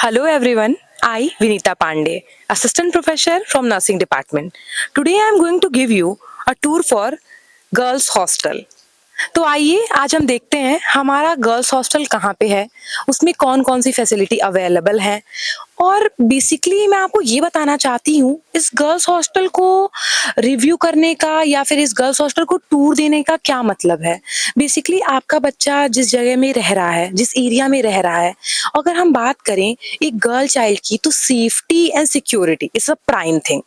Hello everyone, I Vinita Pandey, Assistant Professor from Nursing Department. Today I am going to give you a tour for Girls Hostel. तो आइए आज हम देखते हैं हमारा girls hostel कहाँ पे है, उसमें कौन कौन सी फैसिलिटी अवेलेबल है और बेसिकली मैं आपको ये बताना चाहती हूँ इस गर्ल्स हॉस्टल को रिव्यू करने का या फिर इस गर्ल्स हॉस्टल को टूर देने का क्या मतलब है। बेसिकली आपका बच्चा जिस जगह में रह रहा है, जिस एरिया में रह रहा है, अगर हम बात करें एक गर्ल चाइल्ड की तो safety and security is a prime thing.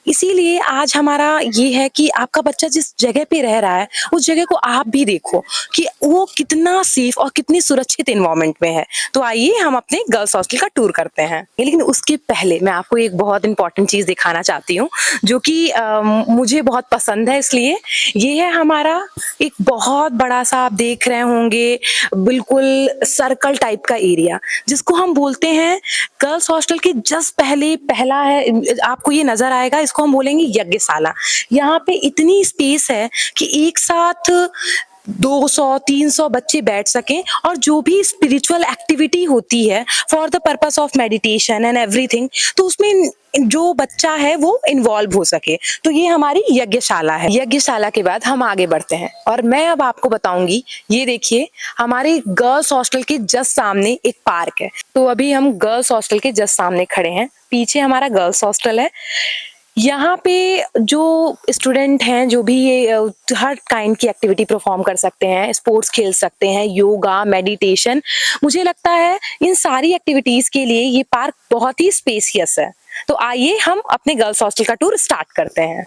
इसीलिए आज हमारा ये है कि आपका बच्चा जिस जगह पे रह रहा है उस जगह को आप भी देखो कि वो कितना सेफ और कितनी सुरक्षित एनवायरनमेंट में है। तो आइए हम अपने गर्ल्स हॉस्टल का टूर करते हैं, लेकिन उसके पहले मैं आपको एक बहुत इंपॉर्टेंट चीज दिखाना चाहती हूँ जो कि मुझे बहुत पसंद है। इसलिए ये है हमारा एक बहुत बड़ा सा, आप देख रहे होंगे बिल्कुल सर्कल टाइप का एरिया जिसको हम बोलते हैं गर्ल्स हॉस्टल के जस्ट पहला है, आपको ये नजर आएगा, इसको हम बोलेंगे यज्ञशाला। यहाँ पे इतनी स्पेस है कि एक साथ 200-300 बच्चे बैठ सकें और जो भी स्पिरिचुअल एक्टिविटी होती है for the purpose of meditation and everything, तो उसमें जो बच्चा है वो इन्वॉल्व हो सके। तो ये हमारी यज्ञशाला है। यज्ञशाला के बाद हम आगे बढ़ते हैं और मैं अब आपको बताऊंगी, ये देखिए हमारे गर्ल्स हॉस्टल के जस्ट सामने एक पार्क है। तो अभी हम गर्ल्स हॉस्टल के जस्ट सामने खड़े हैं, पीछे हमारा गर्ल्स हॉस्टल है। यहाँ पे जो स्टूडेंट हैं जो भी ये हर काइंड की एक्टिविटी परफॉर्म कर सकते हैं, स्पोर्ट्स खेल सकते हैं, योगा, मेडिटेशन, मुझे लगता है इन सारी एक्टिविटीज के लिए ये पार्क बहुत ही स्पेसियस है। तो आइए हम अपने गर्ल्स हॉस्टल का टूर स्टार्ट करते हैं।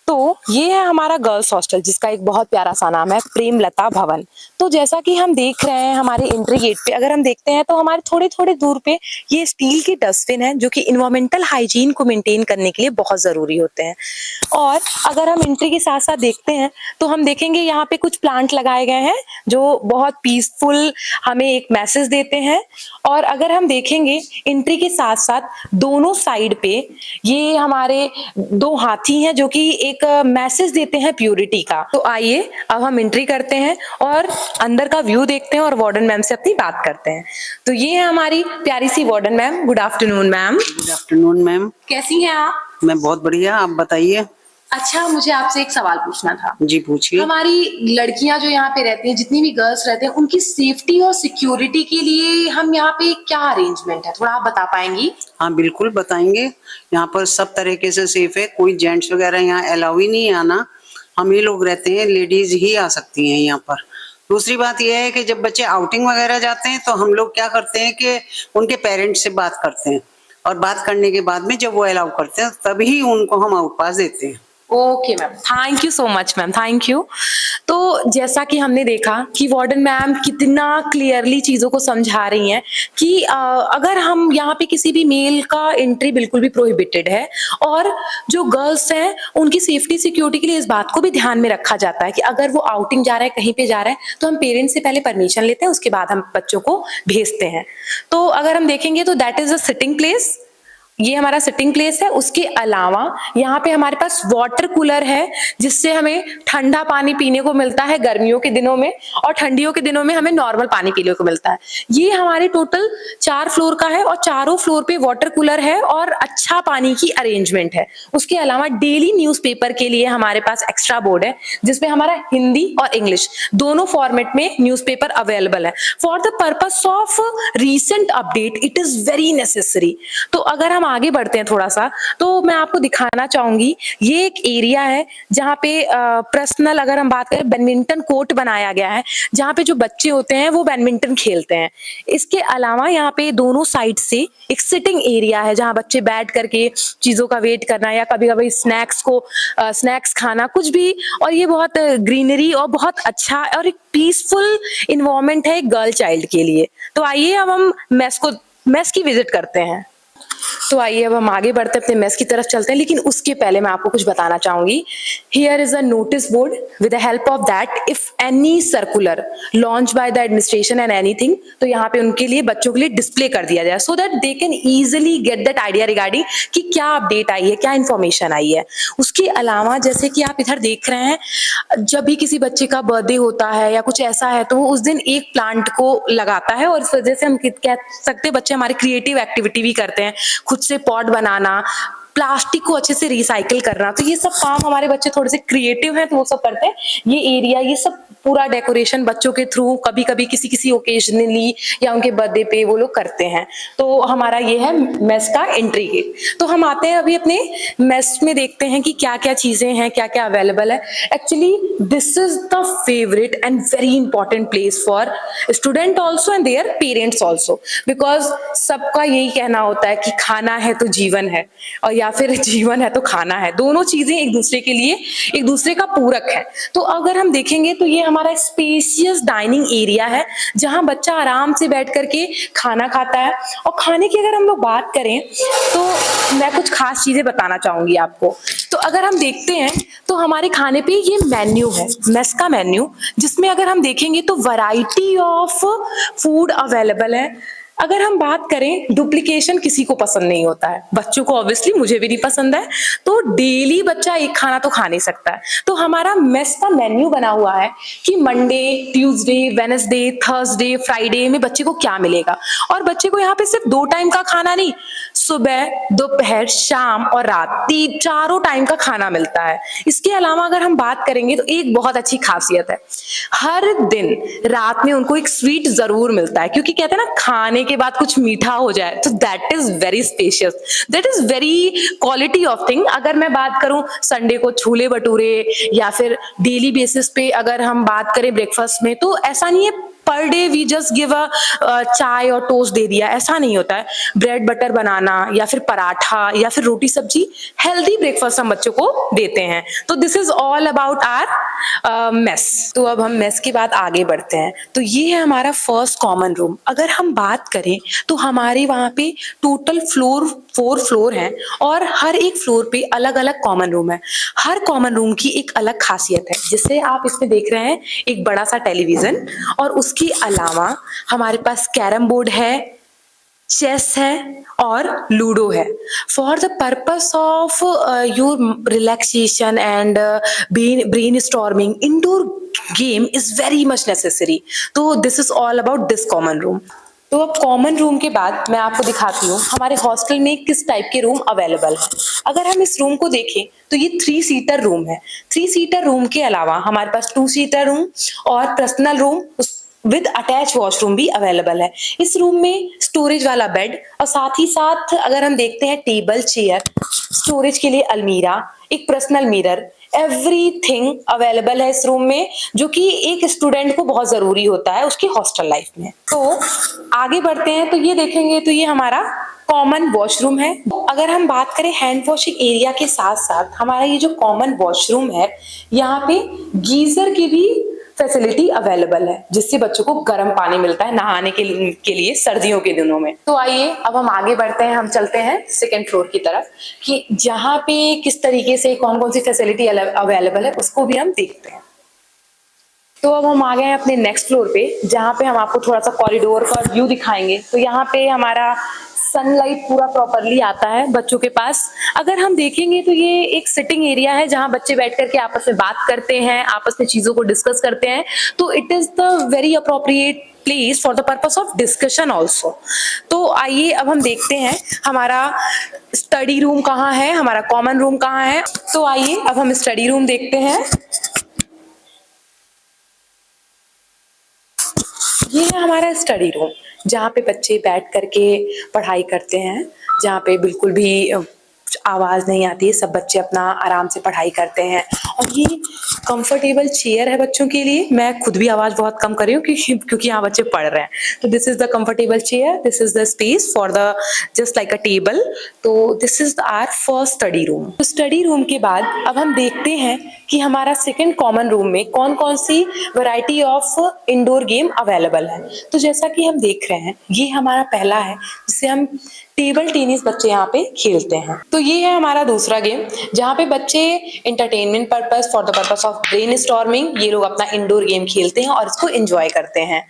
तो ये है हमारा गर्ल्स हॉस्टल जिसका एक बहुत प्यारा सा नाम है प्रेमलता भवन। तो जैसा कि हम देख रहे हैं हमारे एंट्री गेट पे अगर हम देखते हैं तो हमारे थोड़े थोड़े दूर पे ये स्टील की डस्टबिन है जो कि इन्वायरमेंटल हाइजीन को मेंटेन करने के लिए बहुत जरूरी होते हैं। और अगर हम एंट्री के साथ साथ देखते हैं तो हम देखेंगे यहाँ पे कुछ प्लांट लगाए गए हैं जो बहुत पीसफुल हमें एक मैसेज देते हैं। और अगर हम देखेंगे एंट्री के साथ साथ दोनों साइड पे ये हमारे दो हाथी हैं जो कि एक मैसेज देते हैं प्यूरिटी का। तो आइए अब हम एंट्री करते हैं और अंदर का व्यू देखते हैं और वार्डन मैम से अपनी बात करते हैं। तो ये है हमारी प्यारी सी warden ma'am. Good afternoon ma'am. Good afternoon ma'am. कैसी हैं आप? मैं बहुत बढ़िया, आप बताइए। अच्छा, मुझे आपसे एक सवाल पूछना था। जी पूछिए। हमारी लड़कियां जो यहाँ पे रहती हैं, जितनी भी गर्ल्स रहते हैं, उनकी सेफ्टी और सिक्योरिटी के लिए हम यहाँ पे क्या अरेंजमेंट है, थोड़ा आप बता पाएंगी? हाँ बिल्कुल बताएंगे। यहाँ पर सब तरीके से सेफ है, कोई जेंट्स वगैरह यहाँ अलाउ ही नहीं आना। हम ही लोग रहते हैं, लेडीज ही आ सकती हैं यहाँ पर। दूसरी बात यह है कि जब बच्चे आउटिंग वगैरह जाते हैं तो हम लोग क्या करते हैं कि उनके पेरेंट्स से बात करते हैं और बात करने के बाद में जब वो अलाउ करते हैं तभी उनको हम आउट पास देते हैं। Okay ma'am, thank you so much ma'am, thank you. तो जैसा कि हमने देखा कि वार्डन मैम कितना क्लियरली चीजों को समझा रही हैं कि अगर हम यहाँ पे किसी भी मेल का एंट्री बिल्कुल भी प्रोहिबिटेड है और जो गर्ल्स हैं उनकी सेफ्टी सिक्योरिटी के लिए इस बात को भी ध्यान में रखा जाता है कि अगर वो आउटिंग जा रहा है, कहीं पे जा रहा है, तो हम पेरेंट्स से पहले परमिशन लेते हैं, उसके बाद हम बच्चों को भेजते हैं। तो अगर हम देखेंगे तो that is a sitting place, ये हमारा सिटिंग प्लेस है। उसके अलावा यहाँ पे हमारे पास वाटर कूलर है जिससे हमें ठंडा पानी पीने को मिलता है गर्मियों के दिनों में, और ठंडियों के दिनों में हमें नॉर्मल पानी पीने को मिलता है। ये हमारे टोटल 4 फ्लोर का है और चारों फ्लोर पे वाटर कूलर है और अच्छा पानी की अरेंजमेंट है। उसके अलावा डेली न्यूज़पेपर के लिए हमारे पास एक्स्ट्रा बोर्ड है जिसमें हमारा हिंदी और इंग्लिश दोनों फॉर्मेट में न्यूज़पेपर अवेलेबल है for the purpose of recent update. It is very necessary. तो अगर हम आगे बढ़ते हैं थोड़ा सा तो मैं आपको दिखाना चाहूंगी, ये एक एरिया है जहाँ पे पर्सनल, अगर हम बात करें, बैडमिंटन कोर्ट बनाया गया है जहाँ पे जो बच्चे होते हैं वो बैडमिंटन खेलते हैं। इसके अलावा यहाँ पे दोनों साइड से एक सिटिंग एरिया है जहाँ बच्चे बैठ करके चीजों का वेट करना या कभी कभी स्नैक्स खाना, कुछ भी। और ये बहुत ग्रीनरी और बहुत अच्छा और एक पीसफुल इन्वायरमेंट है एक गर्ल चाइल्ड के लिए। तो आइए अब हम मेस की विजिट करते हैं। तो आइए अब हम आगे बढ़ते अपने मेस की तरफ चलते हैं, लेकिन उसके पहले मैं आपको कुछ बताना चाहूंगी। Here is a notice board, with the help of that if any circular launch by the administration and anything, तो यहाँ पे उनके लिए बच्चों के लिए डिस्प्ले कर दिया जाए, so that they can easily get that idea regarding कि क्या अपडेट आई है, क्या इन्फॉर्मेशन आई है। उसके अलावा जैसे कि आप इधर देख रहे हैं, जब भी किसी बच्चे का बर्थडे होता है या कुछ ऐसा है, तो वो उस दिन एक प्लांट को लगाता है, और इस वजह से हम कह सकते हैं बच्चे हमारे क्रिएटिव एक्टिविटी भी करते हैं, खुद से पॉट बनाना, प्लास्टिक को अच्छे से रिसाइकिल करना। तो ये सब काम हमारे बच्चे थोड़े से क्रिएटिव हैं तो वो सब करते हैं। ये एरिया, ये सब पूरा डेकोरेशन बच्चों के थ्रू कभी कभी किसी किसी ओकेजनली या उनके बर्थडे पे वो लोग करते हैं। तो हमारा ये है मेस का एंट्री गेट। तो हम आते हैं अभी अपने मेस में, देखते हैं कि क्या क्या चीजें हैं, क्या क्या अवेलेबल है। Actually this is the favourite and very important place for student also and their parents also, because सबका यही कहना होता है कि खाना है तो जीवन है, और या फिर जीवन है तो खाना है। दोनों चीजें एक दूसरे के लिए, एक दूसरे का पूरक है। तो अगर हम देखेंगे तो ये हमारा स्पेशियस डाइनिंग एरिया है, जहां बच्चा आराम से बैठ करके खाना खाता है। और खाने की अगर हम लोग बात करें तो मैं कुछ खास चीजें बताना चाहूंगी आपको। तो अगर हम देखते हैं तो हमारे खाने पे ये मेन्यू है, मेस का मेन्यू, जिसमें अगर हम देखेंगे तो वैरायटी ऑफ फूड अवेलेबल है। अगर हम बात करें, डुप्लीकेशन किसी को पसंद नहीं होता है, बच्चों को ऑब्वियसली, मुझे भी नहीं पसंद है। तो डेली बच्चा एक खाना तो खा नहीं सकता है। तो हमारा मेस का मेन्यू बना हुआ है कि Monday, Tuesday, Wednesday, Thursday, Friday में बच्चे को क्या मिलेगा। और बच्चे को यहाँ पे सिर्फ 2 टाइम का खाना नहीं, सुबह, दोपहर, शाम और रात, चारों टाइम का खाना मिलता है। इसके अलावा अगर हम बात करेंगे तो एक बहुत अच्छी खासियत है, हर दिन रात में उनको एक स्वीट जरूर मिलता है, क्योंकि कहते हैं ना, खाने के बाद कुछ मीठा हो जाए तो that is very spacious, that is very quality of thing. अगर मैं बात करूं संडे को छोले भटूरे, या फिर डेली बेसिस पे अगर हम बात करें ब्रेकफास्ट में, तो ऐसा नहीं है per day we just give a chai और टोस्ट दे दिया, ऐसा नहीं होता है। ब्रेड बटर बनाना, या फिर पराठा, या फिर रोटी सब्जी, हेल्दी ब्रेकफास्ट हम बच्चों को देते हैं। तो this is all about our mess. तो अब हम मेस के बाद आगे बढ़ते हैं। तो ये है हमारा फर्स्ट कॉमन रूम। अगर हम बात करें तो हमारे वहां पे टोटल 4 फ्लोर हैं, और हर एक फ्लोर पे अलग अलग कॉमन रूम है। हर कॉमन रूम की एक अलग खासियत है, जिसे आप इसमें देख रहे हैं, एक बड़ा सा टेलीविजन, और उसके अलावा हमारे पास कैरम बोर्ड है, चेस है और लूडो है। For the purpose of your relaxation and brain storming, indoor game is very much necessary. तो this is all about this common room. तो अब कॉमन रूम के बाद मैं आपको दिखाती हूँ हमारे हॉस्टल में किस टाइप के रूम अवेलेबल है। अगर हम इस रूम को देखें तो ये 3 सीटर रूम है। 3 सीटर रूम के अलावा हमारे पास 2 सीटर रूम और personal room with attach washroom भी अवेलेबल है। इस रूम में स्टोरेज वाला बेड, और साथ ही साथ अगर हम देखते हैं टेबल, चेयर, स्टोरेज के लिए अलमीरा, एक पर्सनल मिरर, एवरीथिंग अवेलेबल है इस रूम में, जो कि एक स्टूडेंट को बहुत जरूरी होता है उसकी हॉस्टल लाइफ में। तो आगे बढ़ते हैं तो ये देखेंगे तो ये हमारा कॉमन वॉशरूम है। अगर हम बात करें हैंड वॉशिंग एरिया के साथ साथ हमारा ये जो कॉमन वॉशरूम है, यहाँ पे गीजर की भी फैसिलिटी अवेलेबल है, जिससे बच्चों को गर्म पानी मिलता है नहाने के लिए सर्दियों के दिनों में। तो आइए अब हम आगे बढ़ते हैं, हम चलते हैं सेकंड फ्लोर की तरफ, कि जहाँ पे किस तरीके से कौन कौन सी फैसिलिटी अवेलेबल है उसको भी हम देखते हैं। तो अब हम आ गए हैं अपने नेक्स्ट फ्लोर पे, जहाँ पे हम आपको थोड़ा सा कॉरिडोर का व्यू दिखाएंगे। तो यहाँ पे हमारा सनलाइट पूरा प्रॉपरली आता है बच्चों के पास। अगर हम देखेंगे तो ये एक सिटिंग एरिया है, जहां बच्चे बैठ करके आपस में बात करते हैं, आपस में चीजों को डिस्कस करते हैं। तो it is the very appropriate place for the purpose of discussion also. तो आइए अब हम देखते हैं हमारा स्टडी रूम कहाँ है, हमारा कॉमन रूम कहाँ है। तो आइए अब हम स्टडी रूम देखते हैं। ये है हमारा स्टडी रूम, जहाँ पे बच्चे बैठ करके पढ़ाई करते हैं, जहाँ पे बिल्कुल भी आवाज नहीं आती है, सब बच्चे अपना आराम से पढ़ाई करते हैं। और ये कंफर्टेबल चेयर है बच्चों के लिए। मैं खुद भी आवाज बहुत कम कर रही हूँ क्योंकि यहाँ बच्चे पढ़ रहे हैं। तो this is the comfortable chair, this is the space for the just like a table. तो this is our first study room. तो स्टडी रूम के बाद अब हम देखते हैं कि हमारा सेकंड कॉमन रूम में कौन कौन सी variety of indoor game available है। तो जैसा कि हम देख रहे हैं, ये हमारा पहला है जिसे हम टेबल टेनिस बच्चे यहाँ पे खेलते हैं। तो ये है हमारा दूसरा गेम जहाँ पे बच्चे entertainment purpose, for the purpose of brain storming, ये लोग अपना इंडोर गेम खेलते हैं और इसको एंजॉय करते हैं।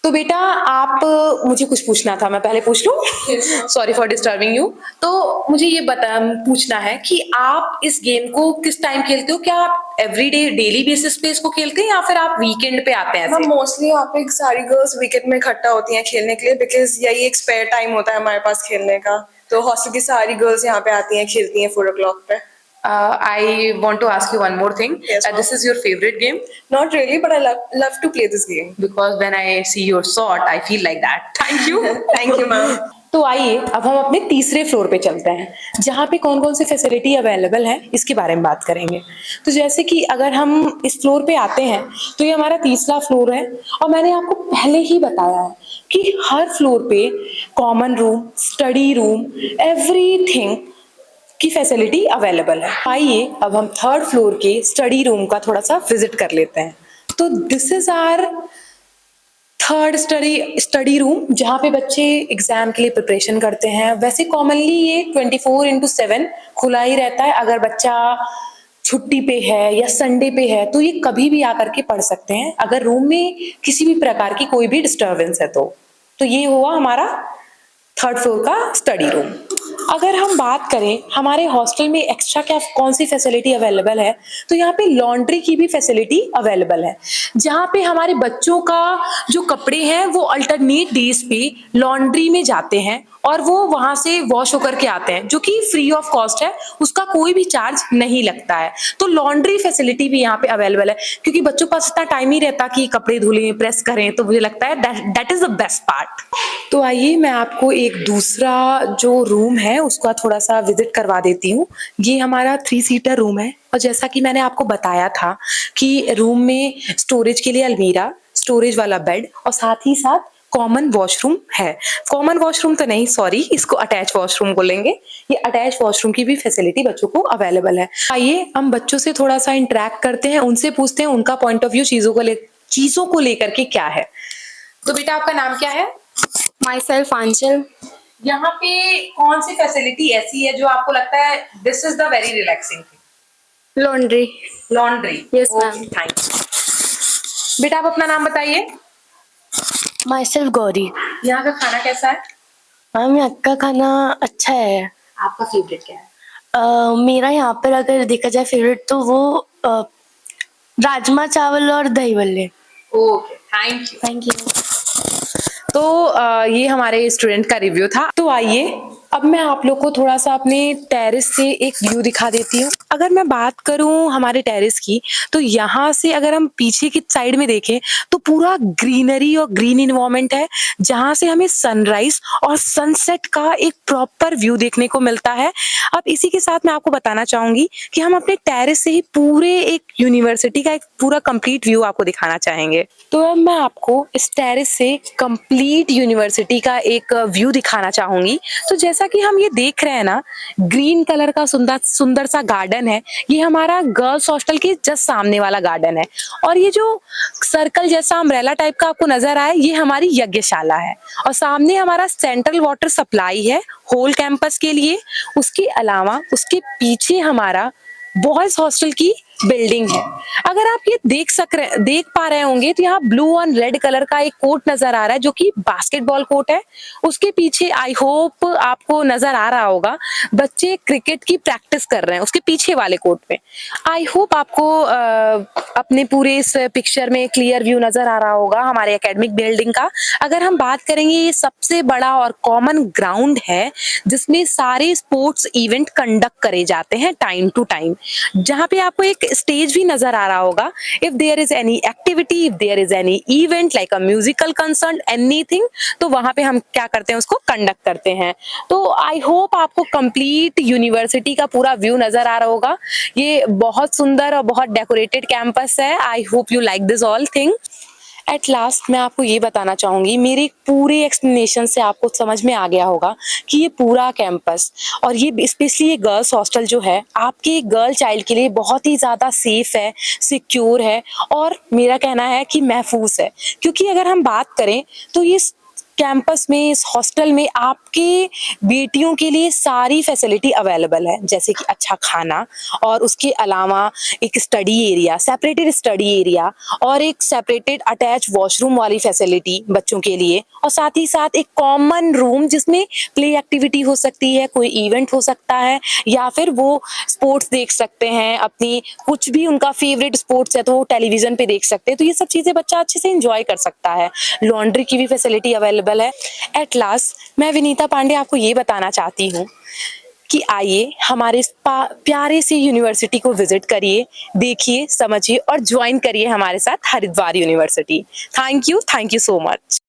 तो बेटा आप मुझे कुछ पूछना था, मैं पहले पूछ लूं? Sorry for disturbing you. तो मुझे ये पूछना है कि आप इस गेम को किस टाइम खेलते हो? क्या आप एवरीडे डेली बेसिस पे इसको खेलते हैं या फिर आप वीकेंड पे आते हैं हम ऐसे? मोस्टली यहाँ पे सारी गर्ल्स वीकेंड में इकट्ठा होती हैं खेलने के लिए, बिकॉज यही एक स्पेयर टाइम होता है हमारे पास खेलने का। तो हॉस्टल की सारी गर्ल्स यहाँ पे आती हैं, खेलती हैं 4 o'clock पे। I want to ask you one more thing. Yes, ma'am. This is your favorite game? Not really, but I love to play this game. Because when I see your sword, I feel like that. Thank you. Thank you, ma'am. तो आइए अब हम अपने तीसरे floor पे चलते हैं जहाँ पे कौन कौन सी फैसिलिटी अवेलेबल है इसके बारे में बात करेंगे। तो जैसे कि अगर हम इस फ्लोर पे आते हैं तो ये हमारा तीसरा फ्लोर है और मैंने आपको पहले ही बताया है कि हर फ्लोर पे common room, study room, everything की फैसिलिटी अवेलेबल है। आइए अब हम थर्ड फ्लोर के स्टडी रूम का थोड़ा सा विजिट कर लेते हैं। तो this is our third study room जहाँ पे बच्चे एग्जाम के लिए प्रिपरेशन करते हैं। वैसे कॉमनली ये 24/7 खुला ही रहता है। अगर बच्चा छुट्टी पे है या संडे पे है तो ये कभी भी आकर के पढ़ सकते हैं, अगर रूम में किसी भी प्रकार की कोई भी डिस्टर्बेंस है तो ये हुआ हमारा थर्ड फ्लोर का स्टडी रूम। अगर हम बात करें हमारे हॉस्टल में एक्स्ट्रा क्या कौन सी फैसिलिटी अवेलेबल है, तो यहाँ पे लॉन्ड्री की भी फैसिलिटी अवेलेबल है जहाँ पे हमारे बच्चों का जो कपड़े हैं वो अल्टरनेट डेज पे लॉन्ड्री में जाते हैं और वो वहां से वॉश होकर के आते हैं, जो कि फ्री ऑफ कॉस्ट है, उसका कोई भी चार्ज नहीं लगता है। तो लॉन्ड्री फैसिलिटी भी यहाँ पे अवेलेबल है क्योंकि बच्चों के पास इतना टाइम ही रहता कि कपड़े धुलें, प्रेस करें, तो मुझे लगता है that is the best part. तो आइए मैं आपको एक दूसरा जो रूम है उसका थोड़ा सा विजिट करवा देती हूँ। ये हमारा 3 सीटर रूम है और जैसा कि मैंने आपको बताया था कि रूम में स्टोरेज के लिए अलमीरा, स्टोरेज वाला बेड और साथ ही साथ कॉमन वॉशरूम है। कॉमन वॉशरूम तो नहीं, सॉरी, इसको अटैच वॉशरूम बोलेंगे। ये अटैच वॉशरूम की भी फैसिलिटी बच्चों को अवेलेबल है। आइए हम बच्चों से थोड़ा सा इंटरेक्ट करते हैं, उनसे पूछते हैं उनका पॉइंट ऑफ व्यू चीजों को लेकर के क्या है। तो बेटा आपका नाम क्या है? Myself आंचल। यहाँ पे कौन सी फैसिलिटी ऐसी है जो आपको लगता है this is the very relaxing thing? Laundry. Laundry. Yes, ma'am. Thank you. बेटा आप अपना नाम बताइए। Myself गौरी। यहाँ का खाना कैसा है? मैम यहाँ का खाना अच्छा है। आपका फेवरेट क्या है? मेरा यहाँ पर अगर देखा जाए फेवरेट तो वो राजमा चावल और दही भल्ले। Okay, thank you. Thank you. तो ये हमारे स्टूडेंट का रिव्यू था। तो आइए अब मैं आप लोग को थोड़ा सा अपने टेरेस से एक व्यू दिखा देती हूँ। अगर मैं बात करूँ हमारे टेरेस की, तो यहाँ से अगर हम पीछे की साइड में देखें तो पूरा ग्रीनरी और ग्रीन इन्वायरमेंट है जहाँ से हमें सनराइज और सनसेट का एक प्रॉपर व्यू देखने को मिलता है। अब इसी के साथ मैं आपको बताना चाहूंगी कि हम अपने टेरेस से ही पूरे एक यूनिवर्सिटी का एक पूरा कंप्लीट व्यू आपको दिखाना चाहेंगे। तो अब मैं आपको इस टेरेस से कंप्लीट यूनिवर्सिटी का एक व्यू दिखाना चाहूंगी। तो जैसा कि हम ये देख रहे हैं ना, ग्रीन कलर का सुंदर सा गार्डन है। ये हमारा गर्ल्स हॉस्टल के जस्ट सामने वाला गार्डन है और ये जो सर्कल जैसा अम्ब्रेला टाइप का आपको नजर आए, ये हमारी यज्ञशाला है और सामने हमारा सेंट्रल वाटर सप्लाई है होल कैंपस के लिए। उसके अलावा उसके पीछे हमारा बॉयज हॉस्टल की बिल्डिंग है। अगर आप ये देख पा रहे होंगे तो यहाँ ब्लू और रेड कलर का एक कोर्ट नजर आ रहा है जो कि बास्केटबॉल कोर्ट है। उसके पीछे आई होप आपको नजर आ रहा होगा बच्चे क्रिकेट की प्रैक्टिस कर रहे हैं उसके पीछे वाले कोर्ट पे। आई होप आपको अपने पूरे इस पिक्चर में क्लियर व्यू नजर आ रहा होगा हमारे एकेडमिक बिल्डिंग का। अगर हम बात करेंगे, ये सबसे बड़ा और कॉमन ग्राउंड है जिसमें सारे स्पोर्ट्स इवेंट कंडक्ट करे जाते हैं टाइम टू टाइम, जहाँ पे आपको एक स्टेज भी नजर आ रहा होगा। If there is any activity, if there is any event like a musical concert, anything, तो वहां पे हम क्या करते हैं, उसको कंडक्ट करते हैं। तो आई होप आपको कंप्लीट यूनिवर्सिटी का पूरा व्यू नजर आ रहा होगा। ये बहुत सुंदर और बहुत डेकोरेटेड कैंपस है। I hope you like this all thing. At last मैं आपको ये बताना चाहूँगी, मेरे पूरे एक्सप्लेनेशन से आपको समझ में आ गया होगा कि ये पूरा कैंपस और ये स्पेशली ये गर्ल्स हॉस्टल जो है आपके गर्ल चाइल्ड के लिए बहुत ही ज़्यादा सेफ है, सिक्योर है और मेरा कहना है कि महफूज है। क्योंकि अगर हम बात करें तो ये कैंपस में, इस हॉस्टल में आपके बेटियों के लिए सारी फैसिलिटी अवेलेबल है, जैसे कि अच्छा खाना और उसके अलावा एक study area, separated study area और एक सेपरेटेड अटैच वॉशरूम वाली फैसिलिटी बच्चों के लिए, और साथ ही साथ एक कॉमन रूम जिसमें प्ले एक्टिविटी हो सकती है, कोई इवेंट हो सकता है या फिर वो स्पोर्ट्स देख सकते हैं, अपनी कुछ भी उनका फेवरेट स्पोर्ट्स है तो वो टेलीविजन पे देख सकते हैं। तो ये सब चीज़ें बच्चा अच्छे से इंजॉय कर सकता है। लॉन्ड्री की भी फैसिलिटी अवेलेबल है। एट लास्ट मैं विनीता पांडे आपको ये बताना चाहती हूँ कि आइए हमारे इस प्यारे से यूनिवर्सिटी को विजिट करिए, देखिए, समझिए और ज्वाइन करिए हमारे साथ Haridwar university. Thank you so much.